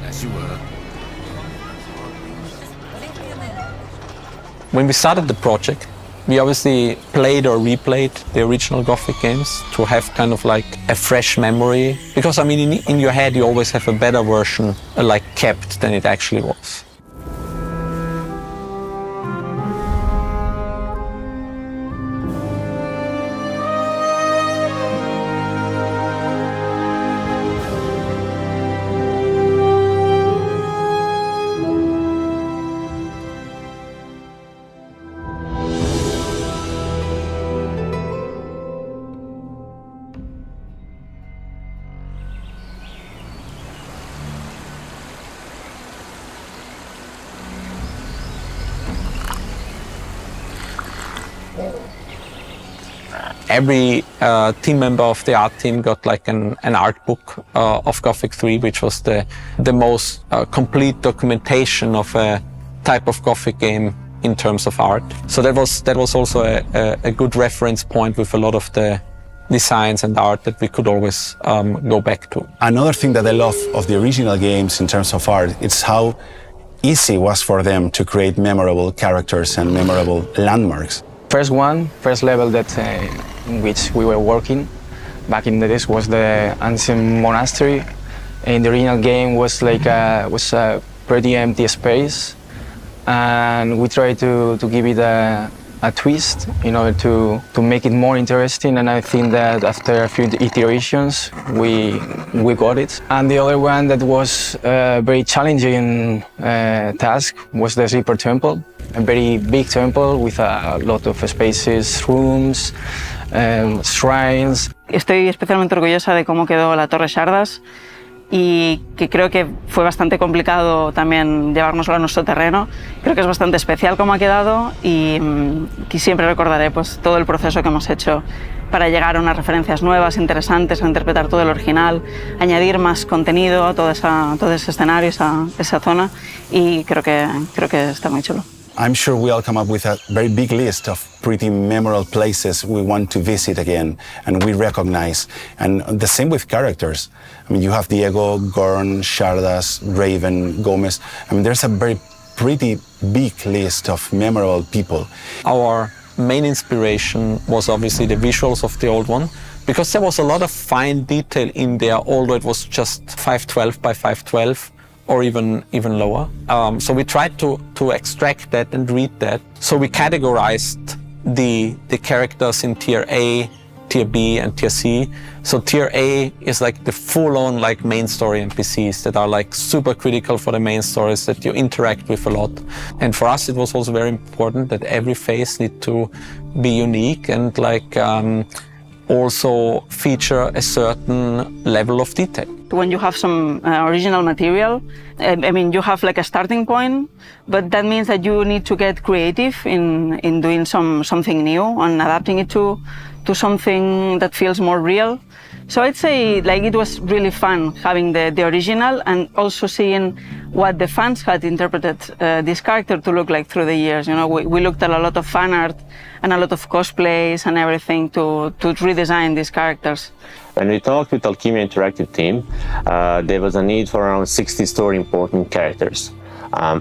As you were. When we started the project, we obviously played or replayed the original Gothic games to have kind of like a fresh memory. Because I mean, in your head, you always have a better version like kept than it actually was. Every team member of the art team got like an art book of Gothic 3, which was the most complete documentation of a type of Gothic game in terms of art. So that was also a good reference point with a lot of the designs and art that we could always go back to. Another thing that I love of the original games in terms of art, it's how easy it was for them to create memorable characters and memorable landmarks. First level that in which we were working back in the days was the ancient monastery. In the original game was like a pretty empty space, and we tried to give it a twist in order to make it more interesting, and I think that after a few iterations we got it. And the other one that was a very challenging task was the Sleeper Temple, a very big temple with a lot of spaces, rooms, shrines. Estoy especialmente orgullosa de cómo quedó la Torre Shardas y que creo que fue bastante complicado también llevárnoslo a nuestro terreno. Creo que es bastante especial cómo ha quedado y que siempre recordaré pues, todo el proceso que hemos hecho para llegar a unas referencias nuevas, interesantes, a interpretar todo el original, añadir más contenido a todo ese escenario, esa zona, y creo que está muy chulo. I'm sure we all come up with a very big list of pretty memorable places we want to visit again and we recognize. And the same with characters. I mean, you have Diego, Gorn, Shardas, Raven, Gomez. I mean, there's a very pretty big list of memorable people. Our main inspiration was obviously the visuals of the old one, because there was a lot of fine detail in there, although it was just 512 by 512. Or even lower. So we tried to extract that and read that. So we categorized the characters in tier A, tier B, and tier C. So tier A is like the full-on like main story NPCs that are like super critical for the main stories that you interact with a lot. And for us, it was also very important that every phase need to be unique and like also feature a certain level of detail. When you have some original material, I mean, you have like a starting point, but that means that you need to get creative in doing something new and adapting it to something that feels more real. So I'd say like it was really fun having the original and also seeing what the fans had interpreted this character to look like through the years. You know, we looked at a lot of fan art and a lot of cosplays and everything to redesign these characters. When we talked with Alchemia Interactive team, there was a need for around 60 story important characters.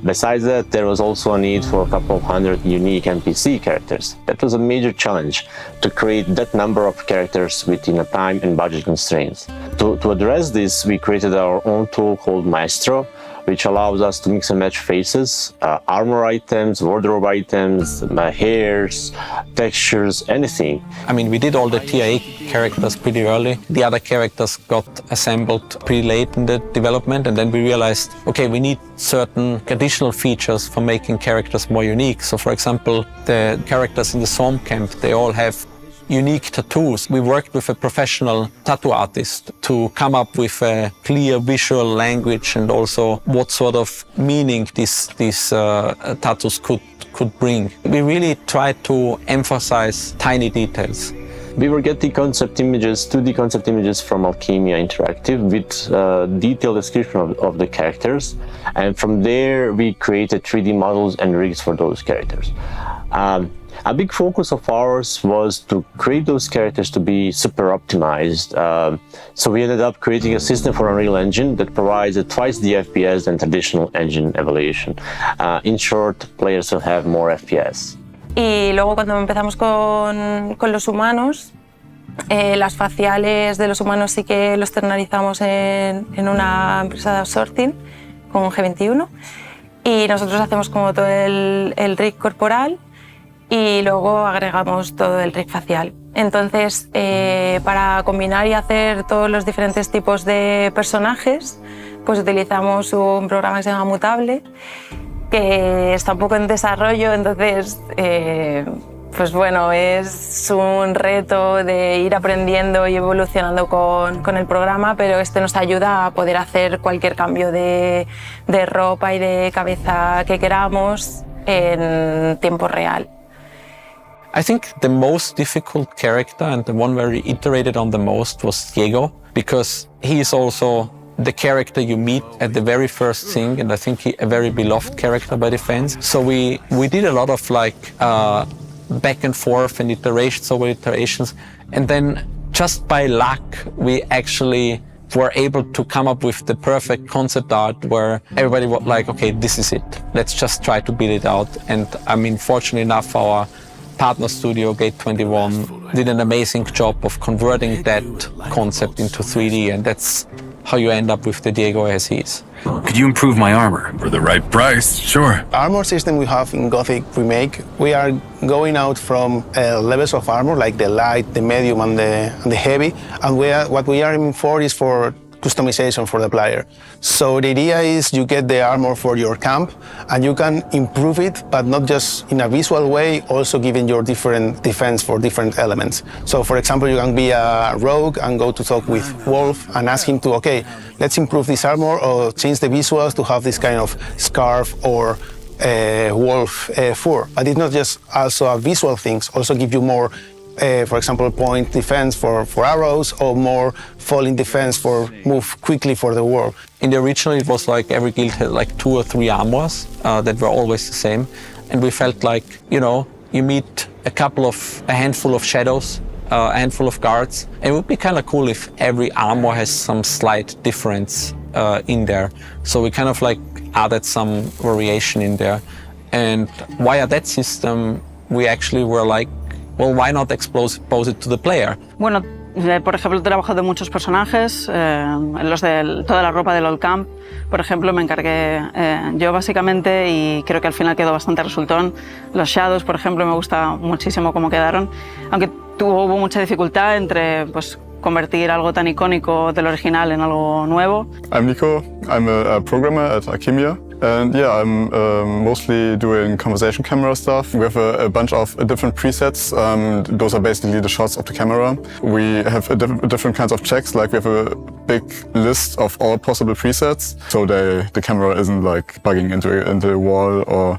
Besides that, there was also a need for a couple of hundred unique NPC characters. That was a major challenge to create that number of characters within a time and budget constraints. To address this, we created our own tool called Maestro, which allows us to mix and match faces, armor items, wardrobe items, hairs, textures, anything. I mean, we did all the tier A characters pretty early. The other characters got assembled pretty late in the development, and then we realized, okay, we need certain additional features for making characters more unique. So for example, the characters in the Storm Camp, they all have unique tattoos. We worked with a professional tattoo artist to come up with a clear visual language and also what sort of meaning these tattoos could bring. We really tried to emphasize tiny details. We were getting concept images, 2D concept images from Alchemia Interactive with detailed description of the characters. And from there, we created 3D models and rigs for those characters. A big focus of ours was to create those characters to be super optimized. So we ended up creating a system for Unreal Engine that provides twice the FPS than traditional engine evaluation. In short, players will have more FPS. Y luego cuando empezamos con los humanos, las faciales de los humanos sí que los externalizamos en una empresa de outsourcing con G21 y nosotros hacemos como todo el rig corporal y luego agregamos todo el rig facial. Entonces, para combinar y hacer todos los diferentes tipos de personajes, pues utilizamos un programa que se llama Mutable, que está un poco en desarrollo, entonces pues bueno, es un reto de ir aprendiendo y evolucionando con el programa, pero este nos ayuda a poder hacer cualquier cambio de ropa y de cabeza que queramos en tiempo real. I think the most difficult character and the one where we iterated on the most was Diego, because he is also the character you meet at the very first thing, and I think he a very beloved character by the fans. So we did a lot of back and forth and iterations over iterations, and then just by luck we actually were able to come up with the perfect concept art where everybody was like, okay, this is it, let's just try to build it out. And I mean, fortunately enough, our partner studio, Gate 21, did an amazing job of converting that concept into 3D, and that's how you end up with the Diego as he is. Could you improve my armor? For the right price, sure. Armor system we have in Gothic Remake, we are going out from levels of armor like the light, the medium, and the heavy, and what we are aiming for is for customization for the player. So the idea is you get the armor for your camp and you can improve it, but not just in a visual way, also giving your different defense for different elements. So for example, you can be a rogue and go to talk with Wolf and ask him to, okay, let's improve this armor or change the visuals to have this kind of scarf or wolf fur. But it's not just also a visual things, also give you more for example, point defense for arrows, or more falling defense for move quickly for the war. In the original, it was like every guild had like 2 or 3 armors that were always the same. And we felt like, you know, you meet a handful of shadows, a handful of guards. It would be kind of cool if every armor has some slight difference in there. So we kind of like added some variation in there. And via that system, we actually were like, well, why not expose it to the player? Bueno, por ejemplo, he trabajado en muchos personajes, los de toda la ropa del Old Camp, por ejemplo, me encargué yo básicamente y creo que al final quedó bastante resultón. Los Shadows, por ejemplo, me gusta muchísimo cómo quedaron, aunque hubo mucha dificultad entre pues, convertir algo tan icónico del original en algo nuevo. I'm Nico, I'm a programmer at Alchemia. And yeah, I'm mostly doing conversation camera stuff. We have a bunch of different presets. Those are basically the shots of the camera. We have different kinds of checks, like we have a big list of all possible presets. So the camera isn't like bugging into a wall or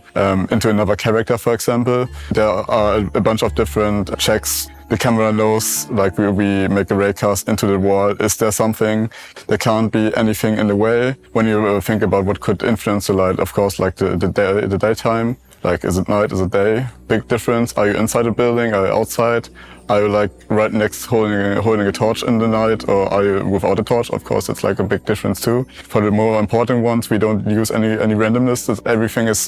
into another character, for example. There are a bunch of different checks. The camera knows, like we make a raycast into the wall. Is there something? There can't be anything in the way. When you think about what could influence the light, of course, like the daytime, like is it night, is it day? Big difference. Are you inside a building? Are you outside? Are you like right next holding a torch in the night, or are you without a torch? Of course, it's like a big difference too. For the more important ones, we don't use any randomness. Everything is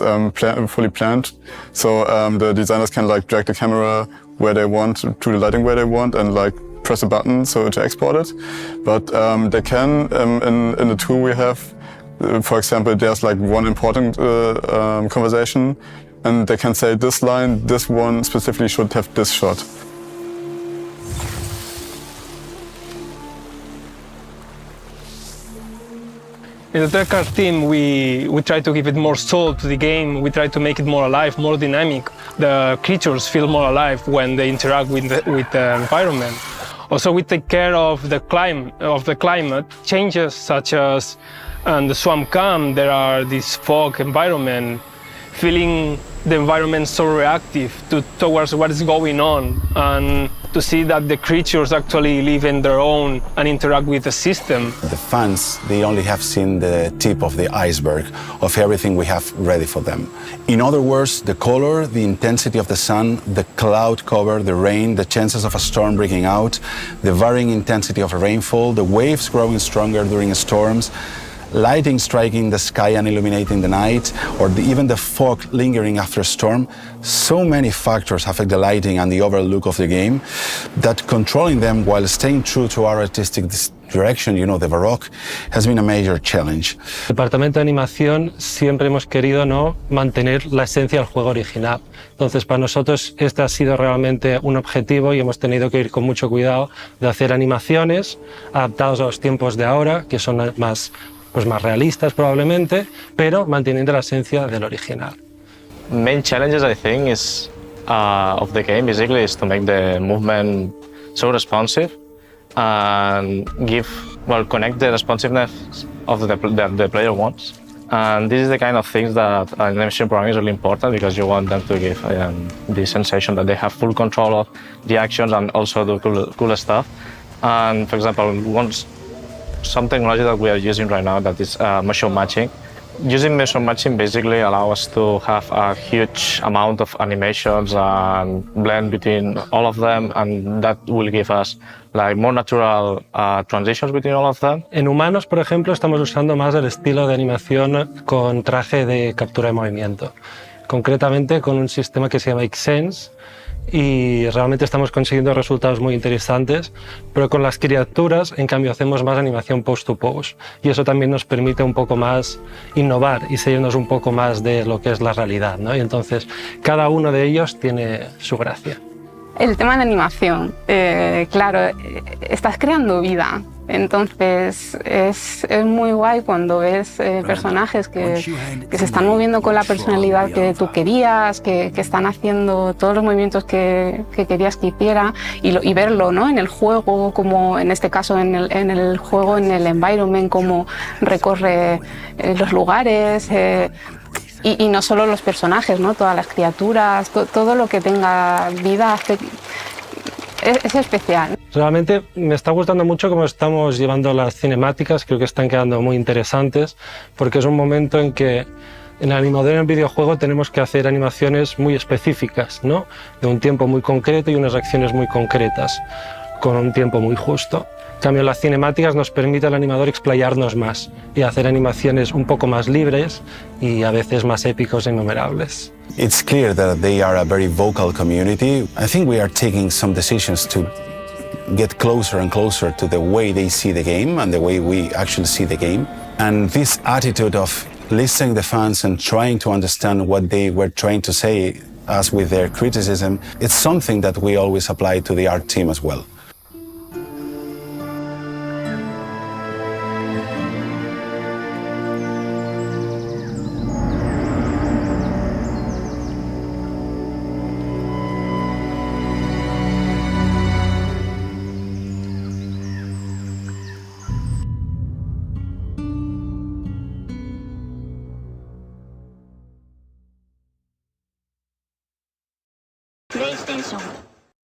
fully planned. So the designers can like drag the camera where they want, to the lighting where they want, and like press a button so to export it. But they can, in the tool we have, for example, there's like one important conversation, and they can say this line, this one specifically should have this shot. In the Tech team, we try to give it more soul to the game. We try to make it more alive, more dynamic. The creatures feel more alive when they interact with the environment. Also, we take care of the climate changes, such as in the swamp camp, there are this fog environment, feeling the environment so reactive towards what is going on. And to see that the creatures actually live in their own and interact with the system. The fans, they only have seen the tip of the iceberg of everything we have ready for them. In other words, the color, the intensity of the sun, the cloud cover, the rain, the chances of a storm breaking out, the varying intensity of a rainfall, the waves growing stronger during storms, lighting striking the sky and illuminating the night, or even the fog lingering after a storm. So many factors affect the lighting and the overall look of the game that controlling them while staying true to our artistic direction, you know, the Baroque, has been a major challenge. El departamento de animación siempre hemos querido, ¿no?, mantener la esencia del juego original. Entonces, para nosotros este ha sido realmente un objetivo y hemos tenido que ir con mucho cuidado de hacer animaciones adaptadas a los tiempos de ahora, que son más realistas probablemente, pero manteniendo la esencia del original. Main challenges, I think, is of the game basically is to make the movement so responsive and connect the responsiveness of the player wants. And this is the kind of things that animation programming is really important, because you want them to give the sensation that they have full control of the actions and also do cool stuff. And for example, some technology that we are using right now, that is motion matching. Using motion matching basically allows us to have a huge amount of animations and blend between all of them, and that will give us like more natural transitions between all of them. En humanos, por ejemplo, estamos usando más el estilo de animación con traje de captura de movimiento, concretamente con un sistema que se llama Xsense, y realmente estamos consiguiendo resultados muy interesantes, pero con las criaturas, en cambio, hacemos más animación post-to-post, y eso también nos permite un poco más innovar y salirnos un poco más de lo que es la realidad, ¿no? Y entonces cada uno de ellos tiene su gracia. El tema de animación, claro, estás creando vida. Entonces es muy guay cuando ves personajes que se están moviendo con la personalidad que tú querías, que están haciendo todos los movimientos que querías que hiciera, y verlo, ¿no?, en el juego, como en este caso en el juego, en el environment, cómo recorre los lugares. Y no solo los personajes, ¿no?, todas las criaturas, todo lo que tenga vida es especial. Realmente me está gustando mucho cómo estamos llevando las cinemáticas, creo que están quedando muy interesantes, porque es un momento en que en el animador en el videojuego tenemos que hacer animaciones muy específicas, ¿no?, de un tiempo muy concreto y unas acciones muy concretas, con un tiempo muy justo. En cambio, las cinemáticas nos permite al animador explayarnos más y hacer animaciones un poco más libres y a veces más épicos e innumerables. It's clear that they are a very vocal community. I think we are taking some decisions to get closer and closer to the way they see the game and the way we actually see the game. And this attitude of listening to the fans and trying to understand what they were trying to say as with their criticism, it's something that we always apply to the art team as well. PlayStation